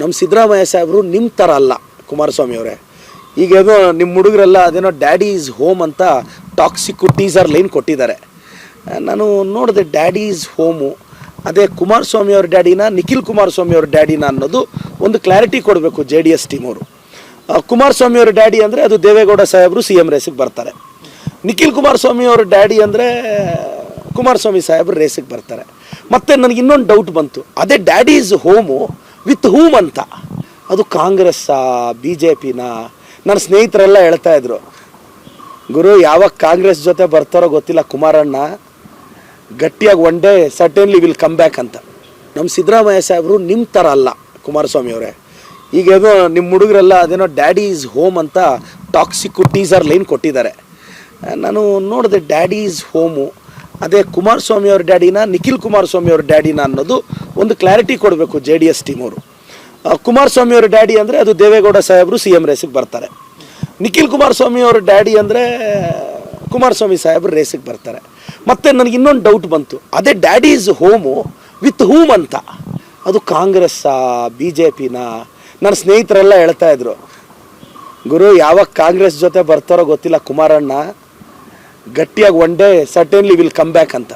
ನಮ್ಮ ಸಿದ್ದರಾಮಯ್ಯ ಸಾಹೇಬರು ನಿಮ್ಮ ಥರ ಅಲ್ಲ ಕುಮಾರಸ್ವಾಮಿ ಅವರೇ. ಈಗ ಏನೋ ನಿಮ್ಮ ಹುಡುಗರೆಲ್ಲ ಅದೇನೋ ಡ್ಯಾಡಿ ಈಸ್ ಹೋಮ್ ಅಂತ ಟಾಕ್ಸಿಕ್ ಟೀಸರ್ ಲೈನ್ ಕೊಟ್ಟಿದ್ದಾರೆ. ನಾನು ನೋಡಿದೆ ಡ್ಯಾಡಿ ಈಸ್ ಹೋಮು ಅದೇ ಕುಮಾರಸ್ವಾಮಿ ಅವ್ರ ಡ್ಯಾಡಿನ ನಿಖಿಲ್ ಕುಮಾರಸ್ವಾಮಿ ಅವ್ರ ಡ್ಯಾಡಿನ ಅನ್ನೋದು ಒಂದು ಕ್ಲಾರಿಟಿ ಕೊಡಬೇಕು JDS ಟೀಮ್ ಅವರು. ಕುಮಾರಸ್ವಾಮಿ ಅವ್ರ ಡ್ಯಾಡಿ ಅಂದರೆ ಅದು ದೇವೇಗೌಡ ಸಾಹೇಬರು CM ರೇಸಿಗೆ ಬರ್ತಾರೆ. ನಿಖಿಲ್ ಕುಮಾರಸ್ವಾಮಿ ಅವ್ರ ಡ್ಯಾಡಿ ಅಂದರೆ ಕುಮಾರಸ್ವಾಮಿ ಸಾಹೇಬರು ರೇಸಿಗೆ ಬರ್ತಾರೆ. ಮತ್ತು ನನಗೆ ಇನ್ನೊಂದು ಡೌಟ್ ಬಂತು, ಅದೇ daddy is home with whom ಅಂತ, ಅದು ಕಾಂಗ್ರೆಸ್ಸಾ BJPನ? ನನ್ನ ಸ್ನೇಹಿತರೆಲ್ಲ ಹೇಳ್ತಾ ಇದ್ರು, ಗುರು ಯಾವಾಗ ಕಾಂಗ್ರೆಸ್ ಜೊತೆ ಬರ್ತಾರೋ ಗೊತ್ತಿಲ್ಲ ಕುಮಾರಣ್ಣ, ಗಟ್ಟಿಯಾಗಿ one day certainly will come back ಅಂತ. ನಮ್ಮ ಸಿದ್ದರಾಮಯ್ಯ ಸಾಹೇಬರು ನಿಮ್ಮ ಥರ ಅಲ್ಲ ಕುಮಾರಸ್ವಾಮಿ ಅವರೇ. ಈಗ ಏನೋ ನಿಮ್ಮ ಹುಡುಗರೆಲ್ಲ ಅದೇನೋ ಡ್ಯಾಡಿ ಈಸ್ ಹೋಮ್ ಅಂತ ಟಾಕ್ಸಿಕ್ ಟೀಸರ್ ಲೈನ್ ಕೊಟ್ಟಿದ್ದಾರೆ. ನಾನು ನೋಡಿದೆ ಡ್ಯಾಡಿ ಈಸ್ ಹೋಮು ಅದೇ ಕುಮಾರಸ್ವಾಮಿ ಅವ್ರ ಡ್ಯಾಡಿನ ನಿಖಿಲ್ ಕುಮಾರಸ್ವಾಮಿ ಅವ್ರ ಡ್ಯಾಡಿನ ಅನ್ನೋದು ಒಂದು ಕ್ಲಾರಿಟಿ ಕೊಡಬೇಕು JDS ಟೀಮ್ ಅವರು. ಕುಮಾರಸ್ವಾಮಿ ಅವ್ರ ಡ್ಯಾಡಿ ಅಂದರೆ ಅದು ದೇವೇಗೌಡ ಸಾಹೇಬರು CM ರೇಸಿಗೆ ಬರ್ತಾರೆ. ನಿಖಿಲ್ ಕುಮಾರಸ್ವಾಮಿ ಅವ್ರ ಡ್ಯಾಡಿ ಅಂದರೆ ಕುಮಾರಸ್ವಾಮಿ ಸಾಹೇಬರು ರೇಸಿಗೆ ಬರ್ತಾರೆ. ಮತ್ತು ನನಗೆ ಇನ್ನೊಂದು ಡೌಟ್ ಬಂತು, ಅದೇ daddy is home with whom ಅಂತ, ಅದು ಕಾಂಗ್ರೆಸ್ಸಾ BJPನ? ನನ್ನ ಸ್ನೇಹಿತರೆಲ್ಲ ಹೇಳ್ತಾ ಇದ್ರು, ಗುರು ಯಾವಾಗ ಕಾಂಗ್ರೆಸ್ ಜೊತೆ ಬರ್ತಾರೋ ಗೊತ್ತಿಲ್ಲ ಕುಮಾರಣ್ಣ, ಗಟ್ಟಿಯಾಗಿ one day certainly will come back ಅಂತ.